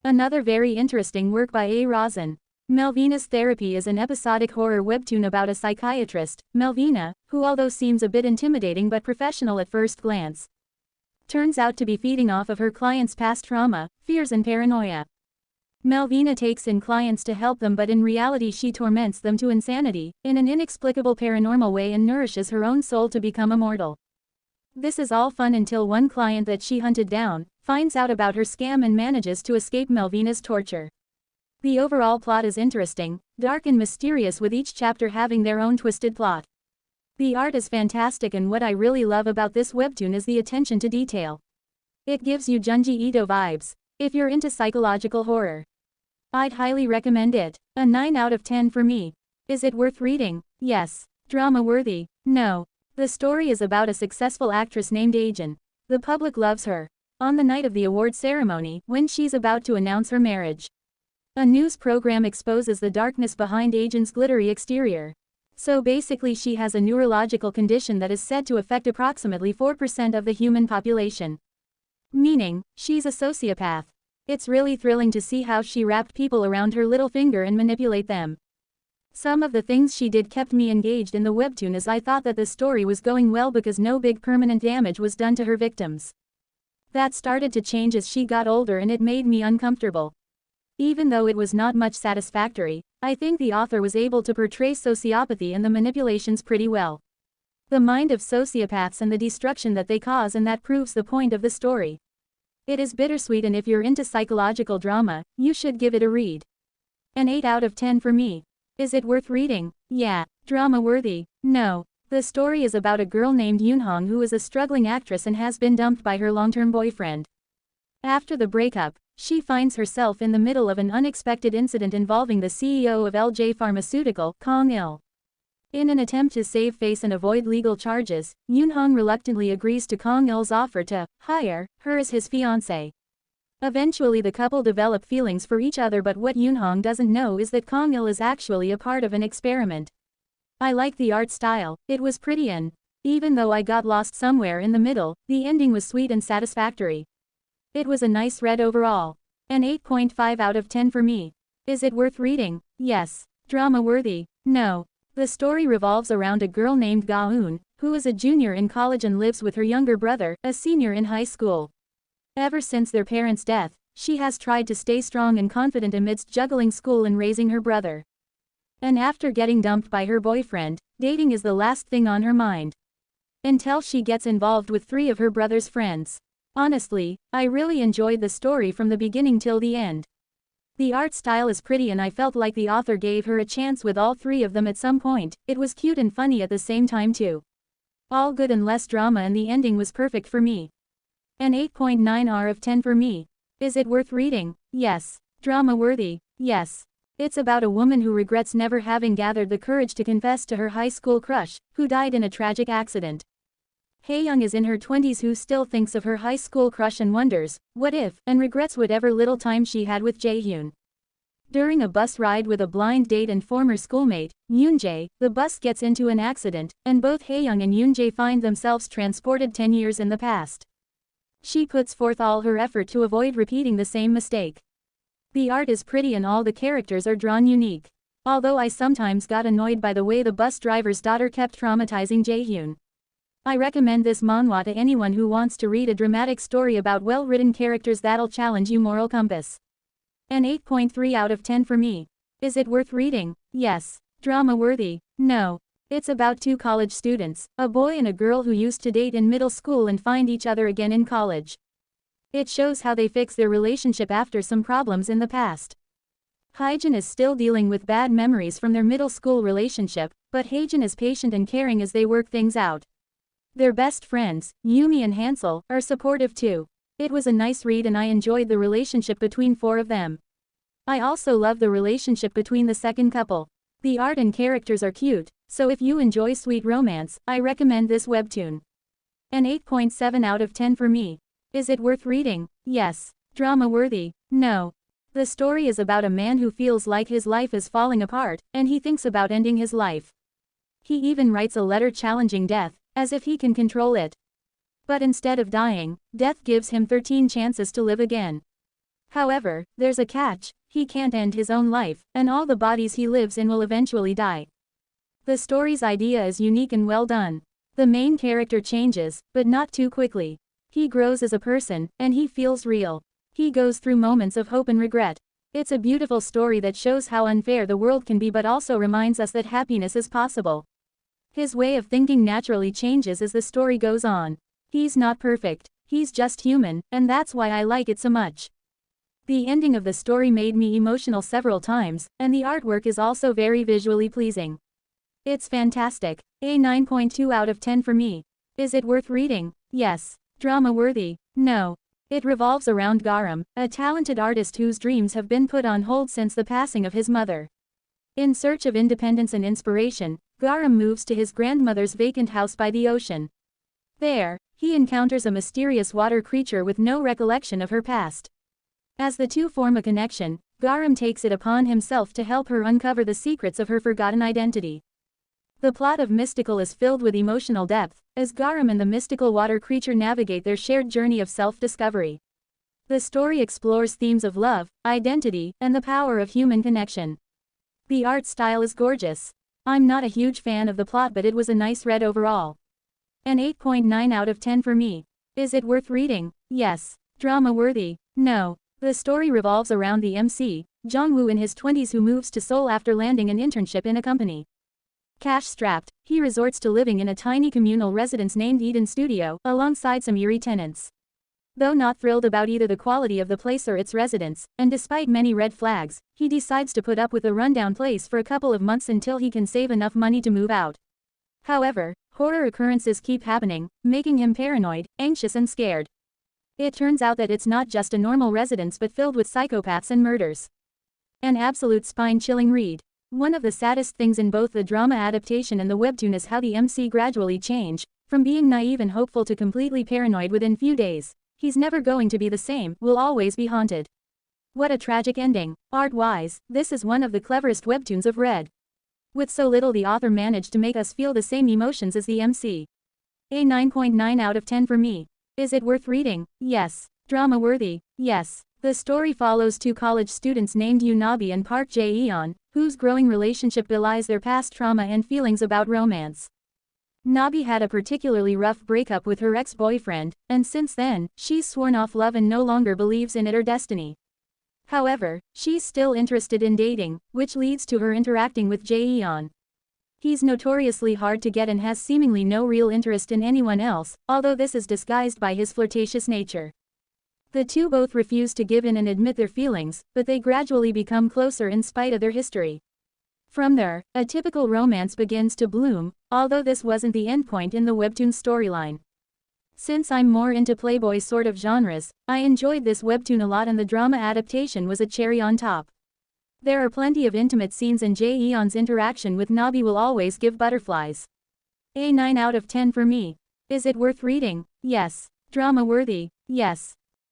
Another very interesting work by A. Rosen. Melvina's Therapy is an episodic horror webtoon about a psychiatrist, Melvina, who although seems a bit intimidating but professional at first glance, turns out to be feeding off of her clients' past trauma, fears and paranoia. Melvina takes in clients to help them, but in reality she torments them to insanity, in an inexplicable paranormal way, and nourishes her own soul to become immortal. This is all fun until one client that she hunted down finds out about her scam and manages to escape Melvina's torture. The overall plot is interesting, dark and mysterious, with each chapter having their own twisted plot. The art is fantastic, and what I really love about this webtoon is the attention to detail. It gives you Junji Ito vibes. If you're into psychological horror, I'd highly recommend it. A 9 out of 10 for me. Is it worth reading? Yes. Drama worthy? No. The story is about a successful actress named Ajin. The public loves her. On the night of the award ceremony, when she's about to announce her marriage, a news program exposes the darkness behind Ajin's glittery exterior. So basically she has a neurological condition that is said to affect approximately 4% of the human population. Meaning, she's a sociopath. It's really thrilling to see how she wrapped people around her little finger and manipulate them. Some of the things she did kept me engaged in the webtoon, as I thought that the story was going well because no big permanent damage was done to her victims. That started to change as she got older, and it made me uncomfortable. Even though it was not much satisfactory, I think the author was able to portray sociopathy and the manipulations pretty well. The mind of sociopaths and the destruction that they cause, and that proves the point of the story. It is bittersweet, and if you're into psychological drama, you should give it a read. An 8 out of 10 for me. Is it worth reading? Yeah. Drama worthy? No. The story is about a girl named Yoonhong who is a struggling actress and has been dumped by her long-term boyfriend. After the breakup, she finds herself in the middle of an unexpected incident involving the CEO of LJ Pharmaceutical, Kong Il. In an attempt to save face and avoid legal charges, Yoonhong reluctantly agrees to Kong Il's offer to hire her as his fiancée. Eventually the couple develop feelings for each other, but what Yoonhong doesn't know is that Kong Il is actually a part of an experiment. I like the art style. It was pretty, and even though I got lost somewhere in the middle, the ending was sweet and satisfactory. It was a nice read overall. An 8.5 out of 10 for me. Is it worth reading? Yes. Drama worthy? No. The story revolves around a girl named Ga-eun, who is a junior in college and lives with her younger brother, a senior in high school. Ever since their parents' death, she has tried to stay strong and confident amidst juggling school and raising her brother. And after getting dumped by her boyfriend, dating is the last thing on her mind. Until she gets involved with 3 of her brother's friends. Honestly, I really enjoyed the story from the beginning till the end. The art style is pretty, and I felt like the author gave her a chance with all 3 of them at some point. It was cute and funny at the same time too. All good and less drama, and the ending was perfect for me. An 8.9 out of 10 for me. Is it worth reading? Yes. Drama worthy? Yes. It's about a woman who regrets never having gathered the courage to confess to her high school crush, who died in a tragic accident. Hae-young is in her 20s who still thinks of her high school crush and wonders, what if, and regrets whatever little time she had with Jae-hyun. During a bus ride with a blind date and former schoolmate, Yoon-jae, the bus gets into an accident, and both Hae-young and Yoon-jae find themselves transported 10 years in the past. She puts forth all her effort to avoid repeating the same mistake. The art is pretty and all the characters are drawn unique. Although I sometimes got annoyed by the way the bus driver's daughter kept traumatizing Jae-hyun. I recommend this manhwa to anyone who wants to read a dramatic story about well-written characters that'll challenge your moral compass. An 8.3 out of 10 for me. Is it worth reading? Yes. Drama worthy? No. It's about 2 college students, a boy and a girl who used to date in middle school and find each other again in college. It shows how they fix their relationship after some problems in the past. Haejin is still dealing with bad memories from their middle school relationship, but Haejin is patient and caring as they work things out. Their best friends, Yumi and Hansel, are supportive too. It was a nice read and I enjoyed the relationship between 4 of them. I also love the relationship between the second couple. The art and characters are cute, so if you enjoy sweet romance, I recommend this webtoon. An 8.7 out of 10 for me. Is it worth reading? Yes. Drama worthy? No. The story is about a man who feels like his life is falling apart, and he thinks about ending his life. He even writes a letter challenging death, as if he can control it. But instead of dying, death gives him 13 chances to live again. However, there's a catch: he can't end his own life, and all the bodies he lives in will eventually die. The story's idea is unique and well done. The main character changes, but not too quickly. He grows as a person, and he feels real. He goes through moments of hope and regret. It's a beautiful story that shows how unfair the world can be but also reminds us that happiness is possible. His way of thinking naturally changes as the story goes on. He's not perfect, he's just human, and that's why I like it so much. The ending of the story made me emotional several times, and the artwork is also very visually pleasing. It's fantastic. A 9.2 out of 10 for me. Is it worth reading? Yes. Drama worthy? No. It revolves around Garam, a talented artist whose dreams have been put on hold since the passing of his mother. In search of independence and inspiration, Garam moves to his grandmother's vacant house by the ocean. There, he encounters a mysterious water creature with no recollection of her past. As the two form a connection, Garam takes it upon himself to help her uncover the secrets of her forgotten identity. The plot of Mystical is filled with emotional depth, as Garam and the mystical water creature navigate their shared journey of self-discovery. The story explores themes of love, identity, and the power of human connection. The art style is gorgeous. I'm not a huge fan of the plot, but it was a nice read overall. An 8.9 out of 10 for me. Is it worth reading? Yes. Drama worthy? No. The story revolves around the MC, Jong-woo in his 20s, who moves to Seoul after landing an internship in a company. Cash-strapped, he resorts to living in a tiny communal residence named Eden Studio, alongside some eerie tenants. Though not thrilled about either the quality of the place or its residents, and despite many red flags, he decides to put up with the rundown place for a couple of months until he can save enough money to move out. However, horror occurrences keep happening, making him paranoid, anxious and scared. It turns out that it's not just a normal residence but filled with psychopaths and murders. An absolute spine-chilling read. One of the saddest things in both the drama adaptation and the webtoon is how the MC gradually change, from being naive and hopeful to completely paranoid within few days. He's never going to be the same, will always be haunted. What a tragic ending. Art-wise, this is one of the cleverest webtoons I've read. With so little, the author managed to make us feel the same emotions as the MC. A 9.9 out of 10 for me. Is it worth reading? Yes. Drama worthy? Yes. The story follows two college students named Yunabi and Park Jae-eon, whose growing relationship belies their past trauma and feelings about romance. Nabi had a particularly rough breakup with her ex-boyfriend, and since then, she's sworn off love and no longer believes in it or destiny. However, she's still interested in dating, which leads to her interacting with Jae-eon. He's notoriously hard to get and has seemingly no real interest in anyone else, although this is disguised by his flirtatious nature. The two both refuse to give in and admit their feelings, but they gradually become closer in spite of their history. From there, a typical romance begins to bloom, although this wasn't the endpoint in the webtoon storyline. Since I'm more into Playboy sort of genres, I enjoyed this webtoon a lot, and the drama adaptation was a cherry on top. There are plenty of intimate scenes and Jae-eon's interaction with Nabi will always give butterflies. A 9 out of 10 for me. Is it worth reading? Yes. Drama worthy? Yes.